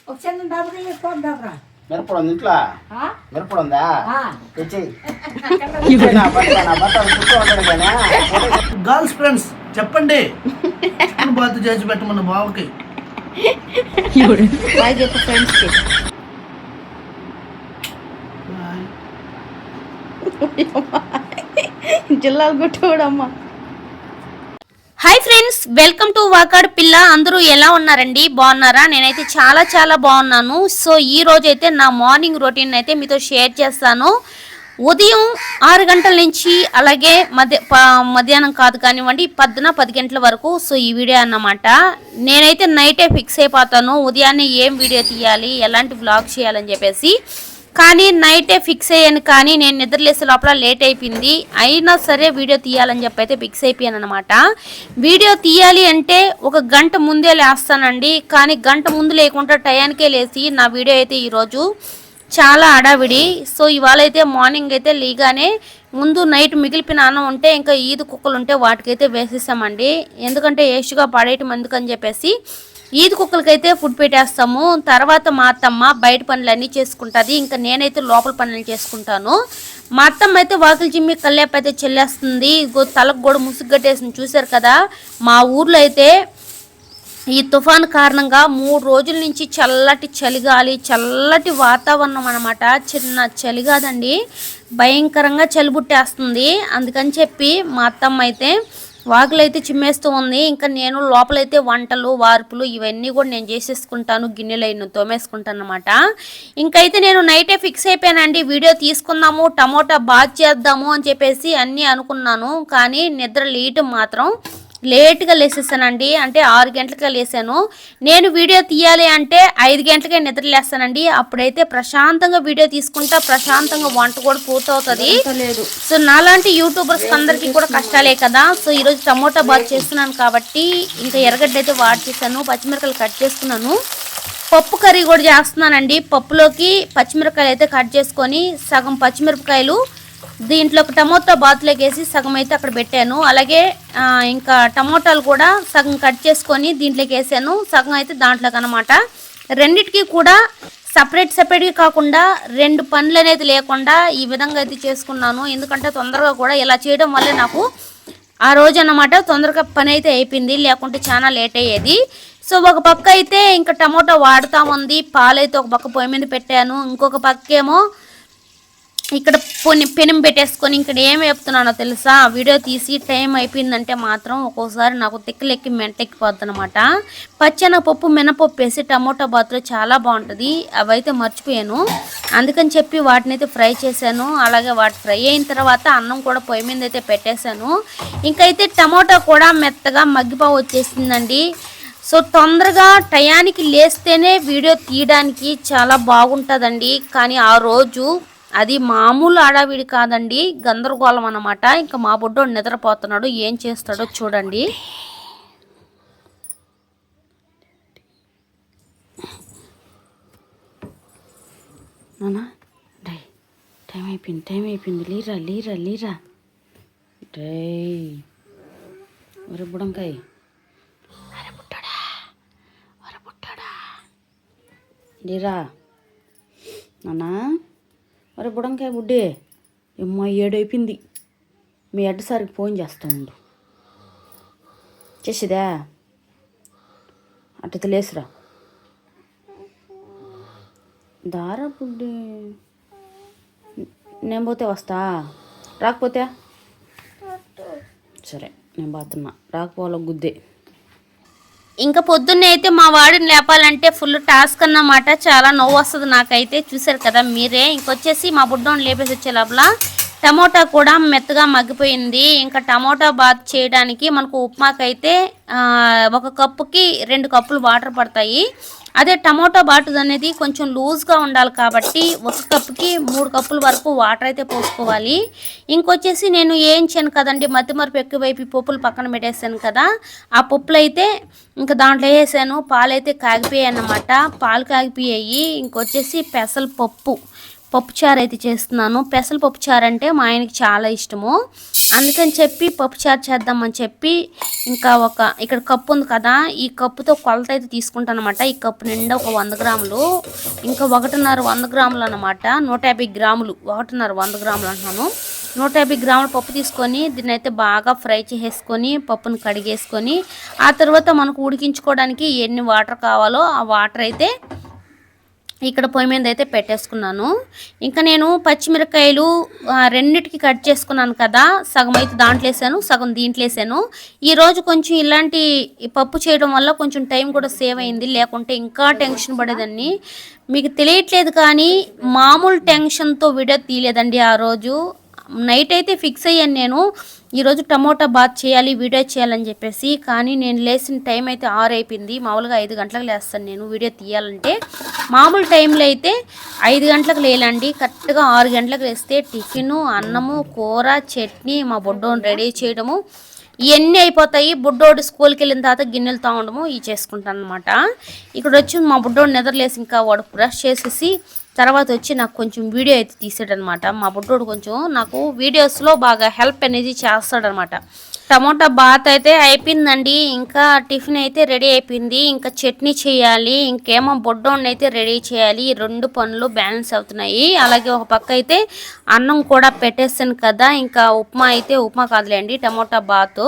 ఒక చిన్న డబ్బు తీసుకోండి డబ్బరా మిరపడు ఉంది ఇంట్లో మిరపడు ఉందా తెచ్చి గర్ల్స్ ఫ్రెండ్స్ చెప్పండి బాత్ చేసి పెట్టమన్న బావకి చెప్పు ఫ్రెండ్స్కి జిల్లాలు కొట్టుకోడమ్మా. Hi friends, welcome to Vakadu పిల్ల. అందరూ ఎలా ఉన్నారండి? బాగున్నారా? నేనైతే చాలా చాలా బాగున్నాను. సో ఈ రోజు అయితే నా మార్నింగ్ రొటీన్ అయితే మీతో షేర్ చేస్తాను. ఉదయం 6 గంటల నుంచి అలాగే మధ్యాహ్నం కాదు కానివ్వండి 10 గంటల వరకు. సో ఈ వీడియో అన్నమాట. నేనైతే నైటే ఫిక్స్ అయిపోతాను ఉదయాన్నే ఏం వీడియో తీయాలి, ఎలాంటి వ్లాగ్ చేయాలని చెప్పేసి. కానీ నైటే ఫిక్స్ అయ్యాను, కానీ నేను నిద్రలేసే లోపల లేట్ అయిపోయింది. అయినా సరే వీడియో తీయాలని చెప్పి అయితే ఫిక్స్ అయిపోయాను అనమాట. వీడియో తీయాలి అంటే 1 గంట ముందే లేస్తానండి, కానీ గంట ముందు లేకుండా టయానికే లేచి నా వీడియో అయితే ఈరోజు చాలా హడావిడి. సో ఇవాళ అయితే మార్నింగ్ అయితే లేగానే ముందు నైట్ మిగిలిపోయిన అన్నం ఉంటే ఇంకా ఈదు కుక్కలు ఉంటే వాటికైతే వేసేసామండి. ఎందుకంటే ఏషుగా పడేయటం ఎందుకని చెప్పేసి ఈది కుక్కలకైతే ఫుడ్ పెట్టేస్తాము. తర్వాత మా అత్తమ్మ బయట పనులన్నీ చేసుకుంటుంది, ఇంకా నేనైతే లోపల పనులు చేసుకుంటాను. మా అత్తమ్మ అయితే వాకిలి చిమ్మి కల్లేప అయితే చెల్లేస్తుంది. తలకు కూడా ముసుగు కట్టేసింది, చూసారు కదా. మా ఊర్లో అయితే ఈ తుఫాన్ కారణంగా 3 రోజుల నుంచి చల్లటి చలిగాలి, చల్లటి వాతావరణం అనమాట. చిన్న చలి కాదండి, భయంకరంగా చలి పుట్టేస్తుంది. అందుకని చెప్పి మా అత్తమ్మ అయితే వాకులు అయితే చిమ్మేస్తూ ఉంది. ఇంకా నేను లోపలైతే వంటలు వార్పులు ఇవన్నీ కూడా నేను చేసేసుకుంటాను, గిన్నెలు అయిన తోమేసుకుంటాను అనమాట. ఇంకైతే నేను నైటే ఫిక్స్ అయిపోయానండి, వీడియో తీసుకుందాము, టమోటా బాత్ చేద్దాము అని చెప్పేసి అన్నీ అనుకున్నాను. కానీ నిద్ర లేయటం మాత్రం లేట్గా లేసేసానండి. అంటే 6 గంటలకే లేసాను. నేను వీడియో తీయాలి అంటే 5 గంటలకే నిద్ర లేస్తానండి. అప్పుడైతే ప్రశాంతంగా వీడియో తీసుకుంటా, ప్రశాంతంగా వంట కూడా పూర్తవుతుంది. సో నాలాంటి యూట్యూబర్స్ అందరికీ కూడా కష్టాలే కదా. సో ఈరోజు టమోటా బాత్ చేస్తున్నాను కాబట్టి ఇంకా ఎర్రగడ్డ అయితే వాడి చేశాను, పచ్చిమిరపకాయలు కట్ చేసుకున్నాను. పప్పు కర్రీ కూడా చేస్తున్నానండి. పప్పులోకి పచ్చిమిరపకాయలు అయితే కట్ చేసుకొని సగం పచ్చిమిరపకాయలు దీంట్లో ఒక టమోటా బాతులోకి వేసి సగం అయితే అక్కడ పెట్టాను. అలాగే ఇంకా టమోటాలు కూడా సగం కట్ చేసుకొని దీంట్లోకి వేసాను, సగం అయితే దాంట్లోకి అనమాట. రెండిటికి కూడా సపరేట్గా కాకుండా 2 పనులు అనేది లేకుండా ఈ విధంగా అయితే చేసుకున్నాను. ఎందుకంటే తొందరగా కూడా ఇలా చేయడం వల్లే నాకు ఆ రోజు అన్నమాట తొందరగా పని అయితే అయిపోయింది, లేకుంటే చాలా లేట్ అయ్యేది. సో ఒక పక్క అయితే ఇంకా టమోటా వాడుతూ ఉంది, పాలైతే ఒక పక్క పొయ్యి మీద పెట్టాను, ఇంకొక పక్కేమో ఇక్కడ పెనం పెట్టేసుకొని ఇక్కడ ఏం చెప్తున్నానో తెలుసా, వీడియో తీసి టైం అయిపోయిందంటే మాత్రం ఒక్కోసారి నాకు తిక్కలెక్కి మెంటెక్కిపోద్ది అనమాట. పచ్చెనగపప్పు మినపప్పు వేసి టమోటా బాత్లో చాలా బాగుంటుంది, అవైతే మర్చిపోయాను. అందుకని చెప్పి వాటిని అయితే ఫ్రై చేశాను. అలాగే వాటి ఫ్రై అయిన తర్వాత అన్నం కూడా పొయ్యి మీద అయితే పెట్టేశాను. ఇంకైతే టమోటా కూడా మెత్తగా మగ్గిపో వచ్చేసిందండి. సో తొందరగా టయానికి లేస్తేనే వీడియో తీయడానికి చాలా బాగుంటుందండి. కానీ ఆ రోజు అది మామూలు ఆడావిడి కాదండి, గందరగోళం అన్నమాట. ఇంకా మా బుడ్డోడు నిద్రపోతున్నాడు, ఏం చేస్తాడో చూడండి. నానా డై టైం అయిపోయింది, లీరా డై. ఒరే బుడంకాయ, అరే బుట్టాడా లీరా నానా. అరే బుడంకాయ బుడ్డే, ఏమ్మా 7 అయిపోయింది. మీ అడ్డసారికి ఫోన్ చేస్తూ ఉండు, చేసేదా అట్ట తెలియసురా. దారా బుడ్డే, నేను పోతే వస్తా, రాకపోతే సరే నేను పోతున్నా, రాకపోవాలో గుద్దే. ఇంకా పొద్దున్నే అయితే మా వాడిని లేపాలంటే ఫుల్ టాస్క్ అన్నమాట. చాలా నవ్వు వస్తుంది నాకైతే, చూసారు కదా మీరే. ఇంకొచ్చేసి మా బుడ్డోని లేపేసి వచ్చే లోపల టమోటా కూడా మెత్తగా మగ్గిపోయింది. ఇంకా టమోటా బాత్ చేయడానికి మనకు ఉప్మాకైతే 1 కప్పుకి 2 కప్పులు వాటర్ పడతాయి. అదే టమోటా బాత్ అనేది కొంచెం లూజ్గా ఉండాలి కాబట్టి 1 కప్పుకి 3 కప్పుల వరకు వాటర్ అయితే పోసుకోవాలి. ఇంకొచ్చేసి నేను వేయించాను కదండి, మధ్యమరపు ఎక్కువైపు పప్పులు పక్కన పెట్టేసాను కదా, ఆ పప్పులు అయితే ఇంకా దాంట్లో వేసాను. పాలు అయితే కాగిపోయాయి అన్నమాట, పాలు కాగిపోయాయి. ఇంకొచ్చేసి పెసలు పప్పుచారు అయితే చేస్తున్నాను. పెసల పప్పుచారు అంటే మా ఆయనకి చాలా ఇష్టము, అందుకని చెప్పి పప్పుచారు చేద్దామని చెప్పి ఇంకా ఇక్కడ కప్పు ఉంది కదా, ఈ కప్పుతో కొలత అయితే తీసుకుంటాను అనమాట. ఈ కప్పు నిండా ఒక 100 గ్రాములు, ఇంకా 1.5 100 గ్రాములు అనమాట. 150 గ్రాములు, 1.5 100 గ్రాములు అంటున్నాను. 150 గ్రాముల పప్పు తీసుకొని దీన్ని అయితే బాగా ఫ్రై చేసేసుకొని పప్పును కడిగేసుకొని ఆ తర్వాత మనకు ఉడికించుకోవడానికి ఎన్ని వాటర్ కావాలో ఆ వాటర్ అయితే ఇక్కడ పొయ్యి మీద అయితే పెట్టేసుకున్నాను. ఇంకా నేను పచ్చిమిరకాయలు రెండిటికి కట్ చేసుకున్నాను కదా, సగం అయితే దాంట్లో వేసాను, సగం దీంట్లో వేసాను. ఈరోజు కొంచెం ఇలాంటి పప్పు చేయడం వల్ల కొంచెం టైం కూడా సేవ్ అయింది, లేకుంటే ఇంకా టెన్షన్ పడేదాన్ని. మీకు తెలియట్లేదు కానీ మామూలు టెన్షన్తో వీడియో తీయలేదండి. ఆ రోజు నైట్ అయితే ఫిక్స్ అయ్యాను నేను ఈరోజు టమోటా బాత్ చేయాలి, వీడియో చేయాలని చెప్పేసి. కానీ నేను లేచిన టైం అయితే 6 అయిపోయింది. మామూలుగా 5 గంటలకు లేస్తాను నేను వీడియో తీయాలంటే. మామూలు టైంలో అయితే 5 గంటలకు లేలండి, కరెక్ట్గా 6 గంటలకు లేస్తే టిఫిను, అన్నము, కూర, చట్నీ, మా బొడ్డోని రెడీ చేయడము ఇవన్నీ అయిపోతాయి. బుడ్డోడు స్కూల్కి వెళ్ళిన తర్వాత గిన్నెలు తాగడము ఇవి చేసుకుంటాను అనమాట. ఇక్కడ వచ్చి మా బుడ్డోడు నిద్రలేసి ఇంకా వాడు బ్రష్ చేసేసి తర్వాత వచ్చి నాకు కొంచెం వీడియో అయితే తీసాడనమాట. మా బుడ్డోడు కొంచెం నాకు వీడియోస్లో బాగా హెల్ప్ అనేది చేస్తాడనమాట. టమోటా బాత్ అయితే అయిపోయిందండి, ఇంకా టిఫిన్ అయితే రెడీ అయిపోయింది, ఇంకా చట్నీ చేయాలి, ఇంకేమో బొడ్డోడిని అయితే రెడీ చేయాలి. 2 పనులు బ్యాలెన్స్ అవుతున్నాయి. అలాగే ఒక పక్క అయితే అన్నం కూడా పెట్టేస్తాను కదా, ఇంకా ఉప్మా కాదులేండి, టమోటా బాత్.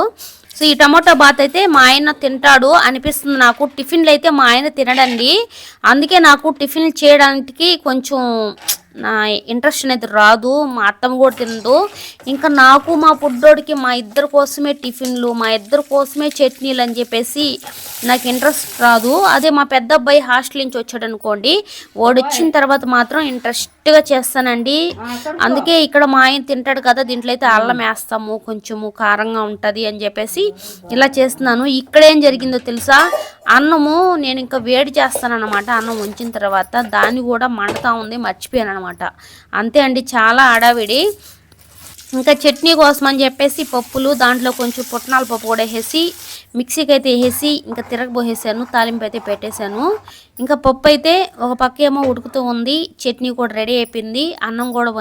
సో ఈ టమోటా బాత్ అయితే మా ఆయన తింటాడు అనిపిస్తుంది నాకు. టిఫిన్లు అయితే మా ఆయన తినడండి, అందుకే నాకు టిఫిన్లు చేయడానికి కొంచెం నా ఇంట్రెస్ట్ అనేది రాదు. మా అత్తమ్మ కూడా తినదు. ఇంకా నాకు మా పుడ్డోడికి మా ఇద్దరి కోసమే టిఫిన్లు, మా ఇద్దరి కోసమే చట్నీలు అని చెప్పేసి నాకు ఇంట్రెస్ట్ రాదు. అదే మా పెద్ద అబ్బాయి హాస్టల్ నుంచి వచ్చాడు అనుకోండి, వాడు వచ్చిన తర్వాత మాత్రం ఇంట్రెస్ట్గా చేస్తానండి. అందుకే ఇక్కడ మా ఆయన తింటాడు కదా, దీంట్లో అయితే అల్లం వేస్తాము, కొంచెము కారంగా ఉంటుంది అని చెప్పేసి ఇలా చేస్తున్నాను. ఇక్కడ ఏం జరిగిందో తెలుసా, అన్నము నేను ఇంకా వేడి చేస్తాను అనమాట. అన్నం ఉంచిన తర్వాత దాన్ని కూడా మండుతూ ఉంది, మర్చిపోయాను అనమాట. అంతే అండి, చాలా హడావిడి. ఇంకా చట్నీ కోసం అని చెప్పేసి పప్పులు, దాంట్లో కొంచెం పుట్నాల పప్పు కూడా వేసేసి మిక్సీకి అయితే వేసేసి ఇంకా తిరగబోసేసాను, తాలింపు అయితే పెట్టేశాను. ఇంకా పప్పు అయితే ఒక పక్క ఏమో ఉడుకుతూ ఉంది, చట్నీ కూడా రెడీ అయిపోయింది, అన్నం కూడా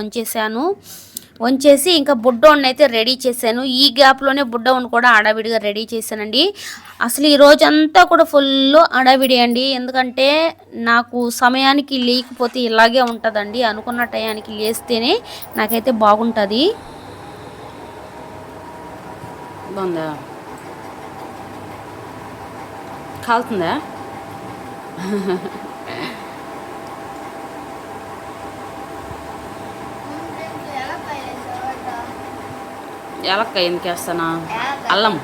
వంచేసి ఇంకా బుడ్డోడిని అయితే రెడీ చేశాను. ఈ గ్యాప్లోనే బుడ్డోడిని కూడా హడావిడిగా రెడీ చేశానండి. అసలు ఈ రోజంతా కూడా ఫుల్ హడావిడి అండి, ఎందుకంటే నాకు సమయానికి లేకపోతే ఇలాగే ఉంటుందండి. అనుకున్న టయానికి లేస్తేనే నాకైతే బాగుంటుంది. బాగుందా, కాలుతుందా? ఏలక్కాయ ఎందుకు వేస్తానా, అల్లం.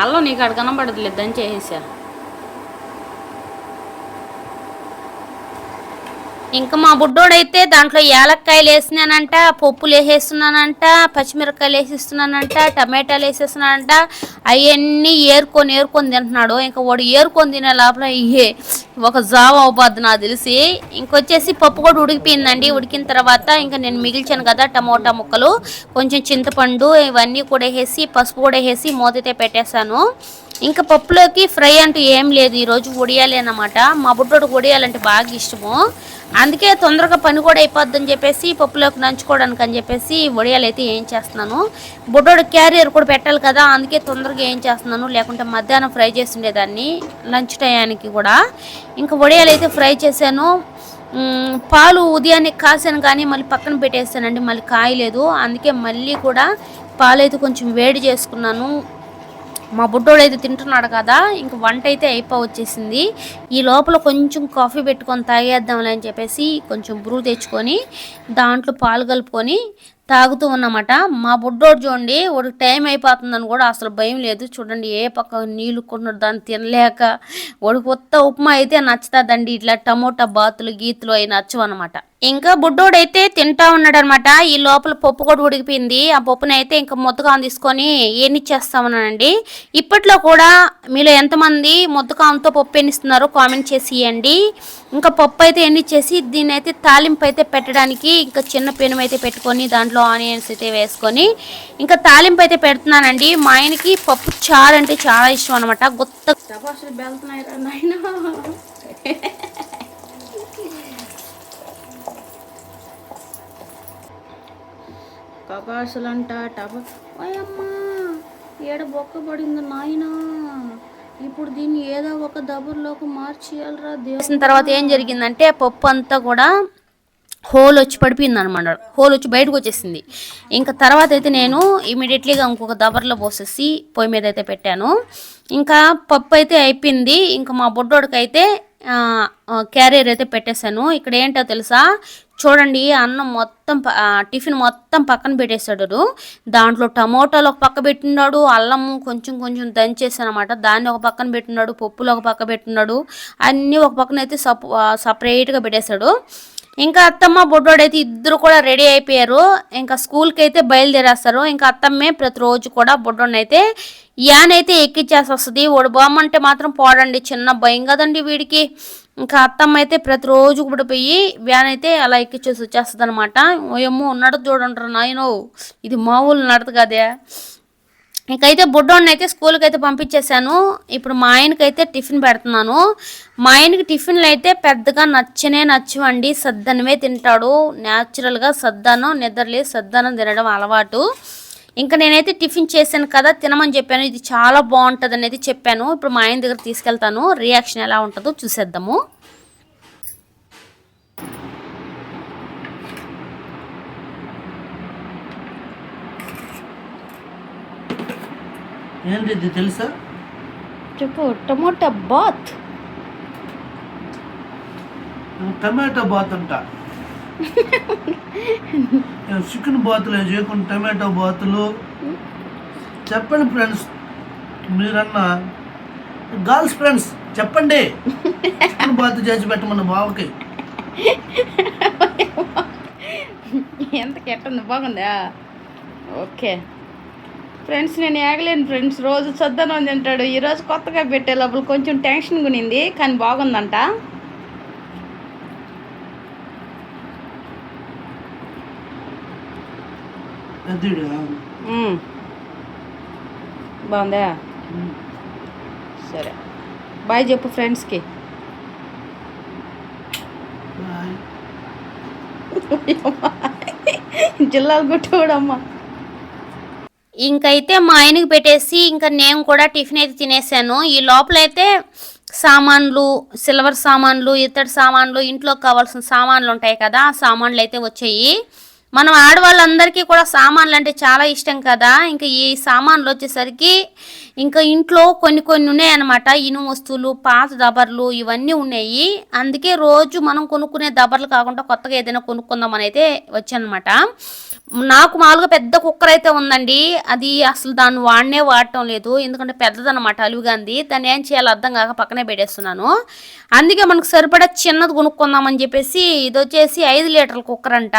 అల్లం నీకు అక్కడ కనబడదులేదు, దని చేసేసా. ఇంకా మా బుడ్డోడైతే దాంట్లో యాలక్కాయలు వేసినానంట, పప్పులు వేసేస్తున్నానంట, పచ్చిమిరపకాయలు వేసేస్తున్నానంట, టమాటాలు వేసేస్తున్నానంట. అవన్నీ ఏరుకొని తింటున్నాడు. ఇంకా వాడు ఏరుకొని తినే లోపల ఒక జావ అవ్వద్దు నాకు తెలిసి. ఇంకొచ్చేసి పప్పు కూడా ఉడికిపోయిందండి. ఉడికిన తర్వాత ఇంకా నేను మిగిల్చాను కదా టమోటా ముక్కలు, కొంచెం చింతపండు ఇవన్నీ కూడా వేసి పసుపు కూడా వేసి మూతైతే పెట్టేశాను. ఇంకా పప్పులోకి ఫ్రై అంటూ ఏం లేదు, ఈరోజు వడియాలి అన్నమాట. మా బుడ్డోడికి వడియాలంటే బాగా ఇష్టము, అందుకే తొందరగా పని కూడా అయిపోద్దని చెప్పేసి పప్పులోకి నంచుకోవడానికి అని చెప్పేసి వడియాలు అయితే ఏం చేస్తున్నాను. బుడ్డోడు క్యారియర్ కూడా పెట్టాలి కదా, అందుకే తొందరగా ఏం చేస్తున్నాను, లేకుంటే మధ్యాహ్నం ఫ్రై చేస్తుండేదాన్ని లంచ్ టయానికి కూడా. ఇంకా వడియాలు అయితే ఫ్రై చేశాను. పాలు ఉదయాన్నే కాసాను కానీ మళ్ళీ పక్కన పెట్టేస్తానండి, మళ్ళీ కాయలేదు. అందుకే మళ్ళీ కూడా పాలు అయితే కొంచెం వేడి చేసుకున్నాను. మా బుడ్డోడు అయితే తింటున్నాడు కదా, ఇంక వంట అయితే వచ్చేసింది. ఈ లోపల కొంచెం కాఫీ పెట్టుకొని తాగేద్దాంలే అని చెప్పేసి కొంచెం బ్రూ తెచ్చుకొని దాంట్లో పాలు కలుపుకొని తాగుతూ ఉన్నమాట. మా బుడ్డోడు చూడండి, వాడికి టైం అయిపోతుందని కూడా అసలు భయం లేదు. చూడండి ఏ పక్క నీళ్ళు కొన్నాడు దాన్ని తినలేక. వాడికి కొత్త ఉప్మా అయితే నచ్చుతుందండి, ఇట్లా టమోటా బాతులు గీతులు అవి నచ్చవు అనమాట. ఇంకా బుడ్డోడైతే తింటా ఉన్నాడు అనమాట. ఈ లోపల పప్పు కూడా ఉడికిపోయింది. ఆ పప్పుని అయితే ఇంకా ముద్దకాం తీసుకొని ఎన్నిచ్చేస్తామన్నానండి. ఇప్పట్లో కూడా మీలో ఎంతమంది ముద్దకాంతో పప్పు ఎన్నిస్తున్నారో కామెంట్ చేసి ఇవ్వండి. ఇంకా పప్పు అయితే ఎన్నిచ్చేసి దీన్ని అయితే తాలింపు అయితే పెట్టడానికి ఇంకా చిన్న పెనం అయితే పెట్టుకొని దాంట్లో ఆనియన్స్ అయితే వేసుకొని ఇంకా తాలింపు అయితే పెడుతున్నానండి. మా ఆయనకి పప్పు చారు అంటే చాలా ఇష్టం అనమాట. గుత్త టపాసులు బెళ్తున్నాయిరా నాయనా. టపాసులు అంట ఓయమ్మా ఏడ బొక్క పడింది నాయనా. ఇప్పుడు దీన్ని ఏదో ఒక దబుర్లోకి మార్చేయాలరా. వేసిన తర్వాత ఏం జరిగిందంటే పప్పు అంతా కూడా హోల్ వచ్చి పడిపోయింది అనమాట. హోల్ వచ్చి బయటకు వచ్చేసింది. ఇంకా తర్వాత అయితే నేను ఇమీడియట్లీగా ఇంకొక దబర్లో పోసేసి పొయ్యి మీద అయితే పెట్టాను. ఇంకా పప్పు అయితే అయిపోయింది. ఇంకా మా బొడ్డోడికి అయితే క్యారియర్ అయితే పెట్టేశాను. ఇక్కడ ఏంటో తెలుసా, చూడండి అన్నం మొత్తం టిఫిన్ మొత్తం పక్కన పెట్టేశాడు. దాంట్లో టమోటాలు ఒక పక్క పెట్టినాడు, అల్లం కొంచెం కొంచెం దంచేసాను అనమాట, దాన్ని ఒక పక్కన పెట్టినాడు, పప్పులు ఒక పక్క పెట్టినాడు, అన్నీ ఒక పక్కన అయితే సపరేట్గా పెట్టేశాడు. ఇంకా అత్తమ్మ బొడ్డోడైతే ఇద్దరు కూడా రెడీ అయిపోయారు. ఇంకా స్కూల్కి అయితే బయలుదేరేస్తారు. ఇంకా అత్తమ్మే ప్రతిరోజు కూడా బొడ్డోడిని అయితే యానైతే ఎక్కిచ్చేసి వస్తుంది. వాడు బామ్మంటే మాత్రం పోడండి, చిన్న భయం కదండి వీడికి. ఇంకా అత్తమ్మ అయితే ప్రతిరోజు కూడా పోయి వ్యాన్ అయితే అలా ఎక్కిచ్చేసి వచ్చేస్తుంది అనమాట. ఏమో నడత చూడంటారు నాయనో, ఇది మామూలు నడత కదే. ఇంకైతే బుడ్డోడిని అయితే స్కూల్కి అయితే పంపించేశాను. ఇప్పుడు మా ఆయనకైతే టిఫిన్ పెడుతున్నాను. మా ఆయనకి టిఫిన్లు అయితే పెద్దగా నచ్చవండి, సద్దనమే తింటాడు. న్యాచురల్గా సద్దనం, నిద్రలే సద్దనం తినడం అలవాటు. ఇంకా నేనైతే టిఫిన్ చేశాను కదా, తినమని చెప్పాను. ఇది చాలా బాగుంటుంది అనేది చెప్పాను. ఇప్పుడు మా ఆయన దగ్గర తీసుకెళ్తాను, రియాక్షన్ ఎలా ఉంటుందో చూసేద్దాము. ఏంటి ఇది తెలుసా? చెప్పు. టమోటా బాత్. టమాటో బాత్ అంట. చికెన్ బాతులు చేయకుండా టమాటో బాతులు. చెప్పండి ఫ్రెండ్స్, మీరన్నా గర్ల్స్ ఫ్రెండ్స్ చెప్పండి, చికెన్ బాతు చేసి పెట్టమన్న బావకి. ఎంత కెట్టుంది, బాగుందా? ఓకే ఫ్రెండ్స్, నేను ఏగలేను ఫ్రెండ్స్, రోజు సద్దనం తింటాడు. ఈరోజు కొత్తగా పెట్టే లోపల కొంచెం టెన్షన్ కొనింది, కానీ బాగుందంట. బాగుందా? సరే బాయ్ చెప్పు ఫ్రెండ్స్కి. జిల్లాలు కొట్టుకోడమ్మా. ఇంకైతే మా ఆయనకి పెట్టేసి ఇంకా నేను కూడా టిఫిన్ అయితే తినేసాను. ఈ లోపలైతే సామాన్లు, సిల్వర్ సామాన్లు, ఇత్తడి సామాన్లు, ఇంట్లోకి కావాల్సిన సామాన్లు ఉంటాయి కదా, ఆ సామాన్లు అయితే వచ్చాయి. మనం ఆడవాళ్ళందరికీ కూడా సామాన్లు అంటే చాలా ఇష్టం కదా. ఇంకా ఈ సామాన్లు వచ్చేసరికి ఇంకా ఇంట్లో కొన్ని ఉన్నాయన్నమాట. ఇనుము వస్తువులు, పాత దబర్లు ఇవన్నీ ఉన్నాయి. అందుకే రోజు మనం కొనుక్కునే దబర్లు కాకుండా కొత్తగా ఏదైనా కొనుక్కుందామని అయితే వచ్చానమాట. నాకు మామూలుగా పెద్ద కుక్కర్ అయితే ఉందండి, అది అసలు దాన్ని వాడటం లేదు. ఎందుకంటే పెద్దదన్నమాట, అలుగుగాంది. దాన్ని ఏం చేయాలో అర్థం కాక పక్కనే పెట్టేస్తున్నాను. అందుకే మనకు సరిపడా చిన్నది కొనుక్కుందామని చెప్పేసి ఇది వచ్చేసి 5 లీటర్ల కుక్కర్ అంట.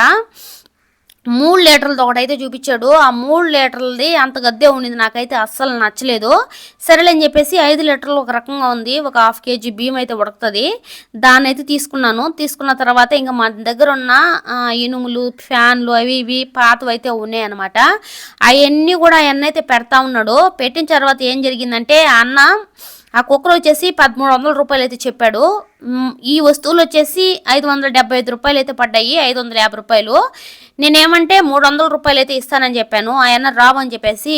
3 లీటర్లది ఒకటైతే చూపించాడు. ఆ 3 లీటర్లది అంత గద్దే ఉండింది, నాకైతే అస్సలు నచ్చలేదు. సరేలేని చెప్పేసి 5 లీటర్లు ఒక రకంగా ఉంది, ఒక 1/2 kg బియ్యం అయితే ఉడుకుతుంది. దాన్ని అయితే తీసుకున్నాను. తీసుకున్న తర్వాత ఇంకా మా దగ్గర ఉన్న ఇనుములు, ఫ్యాన్లు అవి ఇవి పాతవి అయితే ఉన్నాయి అనమాట. అవన్నీ కూడా అన్న అయితే పెడతా ఉన్నాడు. పెట్టిన తర్వాత ఏం జరిగిందంటే అన్న ఆ కుక్కర్ వచ్చేసి 1300 రూపాయలు అయితే చెప్పాడు. ఈ వస్తువులు వచ్చేసి 575 రూపాయలు అయితే పడ్డాయి, 550 రూపాయలు. నేనేమంటే 300 రూపాయలు అయితే ఇస్తానని చెప్పాను. ఆయన రావని చెప్పేసి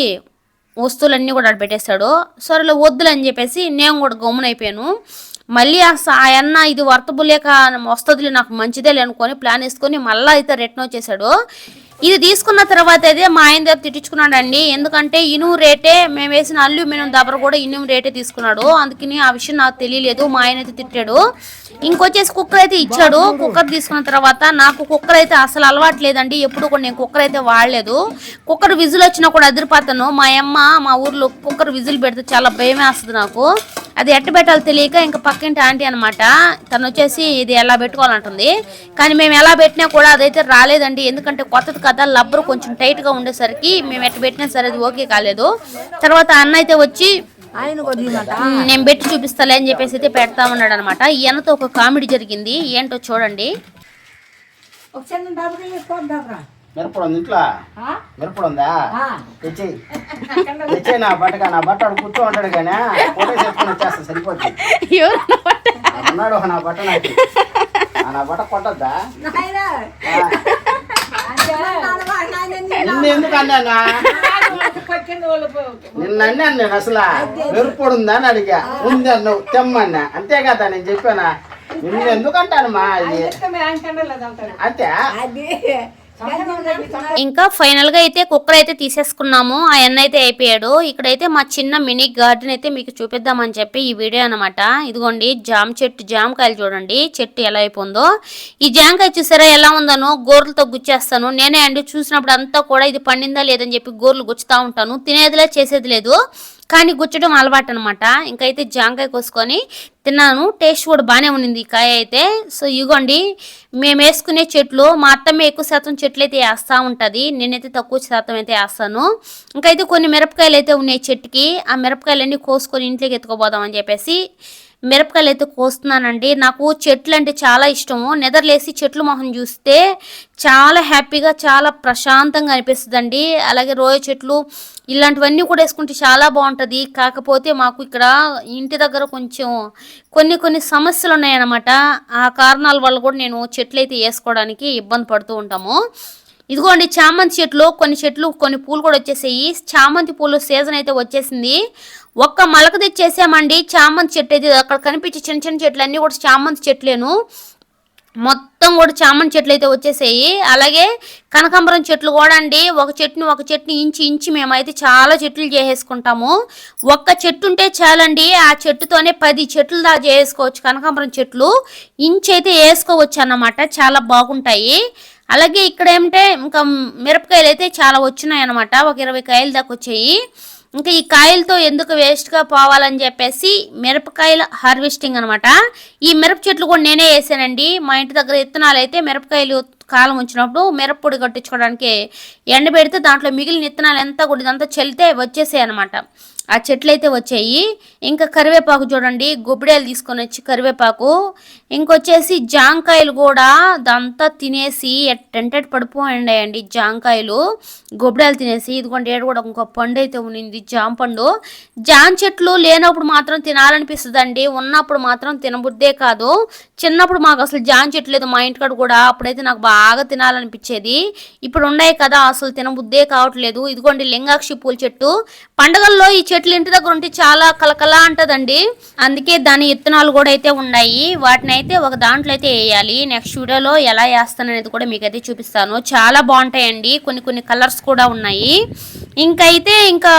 వస్తువులన్నీ కూడా పెట్టేశాడు. సరేలే వద్దులని చెప్పేసి నేను కూడా గమ్మునైపోయాను. మళ్ళీ ఆయన ఇది వర్తబులేక వస్తుందిలే, నాకు మంచిదే అనుకొని ప్లాన్ వేసుకొని మళ్ళీ అయితే రిటర్న్ వచ్చేసాడు. ఇది తీసుకున్న తర్వాత అయితే మా ఆయన దగ్గర తిట్టించుకున్నాడండి. ఎందుకంటే ఇనుము రేటే, మేము వేసిన అల్యూమినియం దబర కూడా ఇనుము రేటే తీసుకున్నాడు. అందుకని ఆ విషయం నాకు తెలియలేదు. మా ఆయన అయితే తిట్టాడు. ఇంకొచ్చేసి కుక్కర్ అయితే ఇచ్చాడు. కుక్కర్ తీసుకున్న తర్వాత నాకు కుక్కర్ అయితే అసలు అలవాటు లేదండి, ఎప్పుడు కూడా నేను కుక్కర్ అయితే వాడలేదు. కుక్కర్ విజిల్ వచ్చినా కూడా అదిరిపోతాను. మా అమ్మ మా ఊర్లో కుక్కర్ విజిల్ పెడితే చాలా భయమే వస్తుంది నాకు. అది ఎట్ట పెట్టాలో తెలియక ఇంకా పక్కింటి ఆంటీ అనమాట, తను వచ్చేసి ఇది ఎలా పెట్టుకోవాలంటుంది. కానీ మేము ఎలా పెట్టినా కూడా అదైతే రాలేదండి. ఎందుకంటే కొత్తది కదా, లబ్బరు కొంచెం టైట్గా ఉండేసరికి మేము ఎట్ట పెట్టినా సరే అది ఓకే కాలేదు. తర్వాత అన్న అయితే వచ్చి ఆయన కొద్దిమాట నేను పెట్టి చూపిస్తాలే అని చెప్పేసి అయితే పెడతా ఉన్నాడు అనమాట. ఈయనతో ఒక కామెడీ జరిగింది, ఏంటో చూడండి. ఒక చిన్న డబ్బు పోపు డబ్బరా మిరపడు ఉంది ఇంట్లో, మిరపడు ఉందా? తెచ్చి తెచ్చే నా బట్ట కూర్చో ఉంటాడు కానీ ఫోటో చేసుకుని వచ్చేస్తా సరిపోతుంది. అన్నాడు నా బట్ట నాకు నా బట్ట కొట్టద్దా? నిన్న ఎందుకు అన్నా? నిన్న అన్నాను నేను అసలు మిరపడు ఉందా అని అడిగా. ఉంది అన్నావు తెమ్మన్నా, అంతే కదా నేను చెప్పానా? నిన్ను ఎందుకు అంటాను మా అది అంతే. ఇంకా ఫైనల్ గా అయితే కుక్కర్ అయితే తీసేసుకున్నాము. ఆ ఎన్న అయితే అయిపోయాడు. ఇక్కడైతే మా చిన్న మినీ గార్డెన్ అయితే మీకు చూపిద్దామని చెప్పి ఈ వీడియో అనమాట. ఇదిగోండి జామకాయలు చూడండి చెట్టు ఎలా అయిపోయిందో. ఈ జామకాయ చూసారా ఎలా ఉందనో, గోర్లతో గుచ్చేస్తాను నేనే అండి. చూసినప్పుడు అంతా కూడా ఇది పండిందా లేదని చెప్పి గోర్లు గుచ్చుతా ఉంటాను. తినేదిలే చేసేది లేదు, కానీ గుచ్చడం అలవాటు అనమాట. ఇంకైతే జామకాయ కోసుకొని తిన్నాను. టేస్ట్ కూడా బాగానే ఉన్నింది ఈ కాయ అయితే. సో ఇగోండి మేము వేసుకునే చెట్లు, మా అత్తమ్మ ఎక్కువ శాతం చెట్లు అయితే వేస్తూ ఉంటుంది, నేనైతే తక్కువ శాతం అయితే వేస్తాను. ఇంకైతే కొన్ని మిరపకాయలు అయితే ఉన్నాయి చెట్టుకి. ఆ మిరపకాయలన్నీ కోసుకొని ఇంట్లోకి ఎత్తుకోపోదామని చెప్పేసి మిరపకాయలు అయితే కోస్తున్నానండి. నాకు చెట్లు అంటే చాలా ఇష్టము. నిద్రలేసి చెట్లు మొహం చూస్తే చాలా హ్యాపీగా చాలా ప్రశాంతంగా అనిపిస్తుందండి. అలాగే రోయ చెట్లు ఇలాంటివన్నీ కూడా వేసుకుంటే చాలా బాగుంటుంది. కాకపోతే మాకు ఇక్కడ ఇంటి దగ్గర కొంచెం కొన్ని సమస్యలు ఉన్నాయన్నమాట. ఆ కారణాల వల్ల కూడా నేను చెట్లు అయితే వేసుకోవడానికి ఇబ్బంది పడుతూ ఉంటాము. ఇదిగోండి చామంతి చెట్లు, కొన్ని పూలు కూడా వచ్చేసాయి. చామంతి పూలు సీజన్ అయితే వచ్చేసింది. ఒక్క మలక తెచ్చేసామండి చామంతి చెట్టు అయితే. అక్కడ కనిపించే చిన్న చెట్లు అన్నీ కూడా చామంతి చెట్లేను, మొత్తం కూడా చామంతి చెట్లు అయితే వచ్చేసాయి. అలాగే కనకాంబరం చెట్లు కూడా అండి, ఒక చెట్టుని ఇంచి మేమైతే చాలా చెట్లు చేసేసుకుంటాము. ఒక్క చెట్టు ఉంటే చాలండి, ఆ చెట్టుతోనే 10 చెట్లు దాకా చేసుకోవచ్చు. కనకాంబరం చెట్లు ఇంచి అయితే వేసుకోవచ్చు అన్నమాట, చాలా బాగుంటాయి. అలాగే ఇక్కడ ఏమిటంటే ఇంకా మిరపకాయలు అయితే చాలా వచ్చినాయి అన్నమాట, ఒక 20 కాయలు దాకా వచ్చాయి. ఇంకా ఈ కాయలతో ఎందుకు వేస్ట్గా పోవాలని చెప్పేసి మిరపకాయల హార్వెస్టింగ్ అనమాట. ఈ మిరప చెట్లు కూడా నేనే వేసానండి. మా ఇంటి దగ్గర విత్తనాలు అయితే మిరపకాయలు కాలం వచ్చినప్పుడు మిరప్పొడి కట్టించుకోవడానికి ఎండబెడితే దాంట్లో మిగిలిన విత్తనాలు ఎంత కూడా ఇదంతా చల్లితే వచ్చేసాయి అనమాట. ఆ చెట్లు అయితే వచ్చాయి. ఇంకా కరివేపాకు చూడండి, గుబ్బిడాయలు తీసుకొని వచ్చి కరివేపాకు, ఇంకొచ్చేసి జాంకాయలు కూడా అదంతా తినేసి టెంటెడ్ పడిపోయిండాయండి జాంకాయలు, గుబ్బిడాయలు తినేసి. ఇదిగోండి ఏడు కూడా ఇంకో పండు అయితే ఉన్నింది, జామ పండు. జామ చెట్లు లేనప్పుడు మాత్రం తినాలనిపిస్తుంది అండి, ఉన్నప్పుడు మాత్రం తినబుద్దే కాదు. చిన్నప్పుడు మాకు అసలు జామ చెట్లు లేదు మా ఇంటికాడ కూడా, అప్పుడైతే నాకు బాగా తినాలనిపించేది. ఇప్పుడు ఉన్నాయి కదా అసలు తినబుద్దే కావట్లేదు. ఇదిగోండి లింగాక్షి పూల చెట్టు, పండగల్లో ఈ చెట్లు ఇంటి దగ్గర ఉంటే చాలా కలకలా అంటదండి, అందుకే దాని విత్తనాలు కూడా అయితే ఉన్నాయి. వాటిని అయితే ఒక దాంట్లో అయితే వేయాలి. నెక్స్ట్ వీడియోలో ఎలా వేస్తాను అనేది కూడా మీకైతే చూపిస్తాను. చాలా బాగుంటాయండి, కొన్ని కలర్స్ కూడా ఉన్నాయి. ఇంకా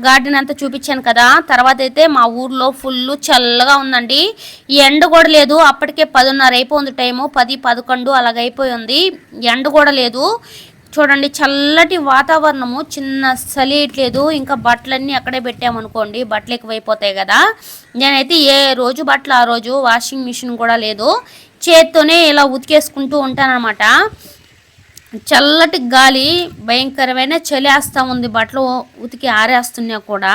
గార్డెన్ అంతా చూపించాను కదా. తర్వాత అయితే మా ఊర్లో ఫుల్ చల్లగా ఉందండి, ఈ ఎండ కూడా లేదు. అప్పటికే 10:30 అయిపోయింది టైము, 10-11 అలాగైపోయి ఉంది, ఎండ కూడా లేదు. చూడండి చల్లటి వాతావరణము, చిన్న చలి ఇట్లేదు. ఇంకా బట్టలన్నీ అక్కడే పెట్టామనుకోండి బట్టలు ఎక్కువైపోతాయి కదా. నేనైతే ఏ రోజు బట్టలు ఆ రోజు, వాషింగ్ మిషన్ కూడా లేదు, చేత్తోనే ఇలా ఉతికేసుకుంటూ ఉంటానన్నమాట. చల్లటి గాలి, భయంకరమైన చలి వేస్తూ ఉంది, బట్టలు ఉతికి ఆరేస్తున్నా కూడా.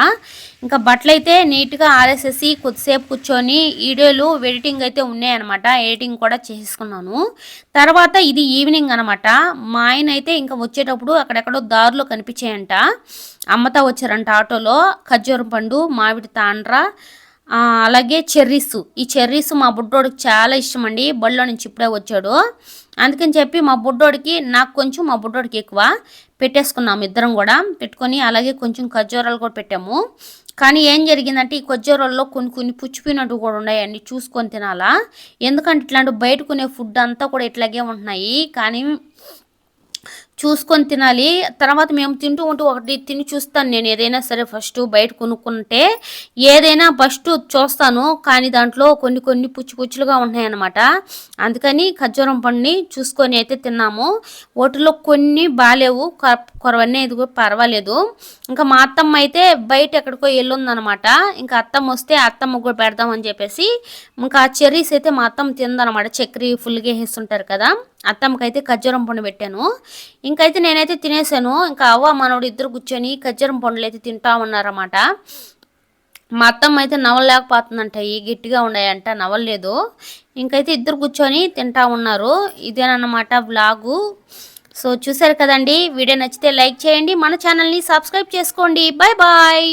ఇంకా బట్టలు అయితే నీట్గా ఆరేసేసి కొద్దిసేపు కూర్చొని వీడియోలు ఎడిటింగ్ అయితే ఉన్నాయన్నమాట, ఎడిటింగ్ కూడా చేసుకున్నాను. తర్వాత ఇది ఈవినింగ్ అనమాట. మా ఆయన అయితే ఇంకా వచ్చేటప్పుడు అక్కడెక్కడో దారిలో కనిపించాయంట, అమ్మతా వచ్చారంట ఆటోలో. ఖర్జూరం పండు, మామిడి తాండ్ర, అలాగే చెర్రీస్. ఈ చెర్రీస్ మా బుడ్డోడికి చాలా ఇష్టం అండి, బడిలో నుంచి ఇప్పుడే వచ్చాడు. అందుకని చెప్పి మా బుడ్డోడికి, నాకు కొంచెం మా బుడ్డోడికి ఎక్కువ పెట్టేసుకున్నాము ఇద్దరం కూడా. పెట్టుకొని అలాగే కొంచెం ఖర్జూరాలు కూడా పెట్టాము. కానీ ఏం జరిగిందంటే ఈ ఖర్జూరాల్లో కొన్ని పుచ్చిపోయినట్టు కూడా ఉన్నాయండి, చూసుకొని తినాలా. ఎందుకంటే ఇట్లాంటి బయట కొనే ఫుడ్ అంతా కూడా ఇట్లాగే ఉంటున్నాయి, కానీ చూసుకొని తినాలి. తర్వాత మేము తింటూ ఉంటూ ఒకటి తిని చూస్తాను నేను, ఏదైనా సరే ఫస్ట్ బయట కొనుక్కుంటే ఏదైనా ఫస్ట్ చూస్తాను, కానీ దాంట్లో కొన్ని పుచ్చులుగా ఉన్నాయి అన్నమాట. అందుకని ఖర్జూరం పండుని చూసుకొని అయితే తిన్నాము. వాటిలో కొన్ని బాగాలేవు, కొరవన్నీ ఇది కూడా పర్వాలేదు. ఇంకా మా అత్తమ్మ అయితే బయట ఎక్కడికో వెళ్ళుందనమాట. ఇంకా అత్తమ్మ వస్తే అత్తమ్మ కూడా పెడదామని చెప్పేసి ఇంకా ఆ చెర్రీస్ అయితే మా అత్తమ్మ తిందనమాట, చక్కెర ఫుల్గా వేస్తుంటారు కదా. అత్తమ్మకైతే ఖర్జూరం పండు పెట్టాను. ఇంకైతే నేనైతే తినేసాను. ఇంకా అవ్వ మనోడు ఇద్దరు కూర్చొని ఖర్జూరం పండులు అయితే తింటా ఉన్నారన్నమాట. మా అత్తమ్మ అయితే నవ్వలేకపోతుందంట, ఈ గట్టిగా ఉన్నాయంట, నవ్వలేదు. ఇంకైతే ఇద్దరు కూర్చొని తింటా ఉన్నారు. ఇదేనన్నమాట వ్లాగు. సో చూసారు కదండి, వీడియో నచ్చితే లైక్ చేయండి, మన ఛానల్ని సబ్స్క్రైబ్ చేసుకోండి. Bye bye.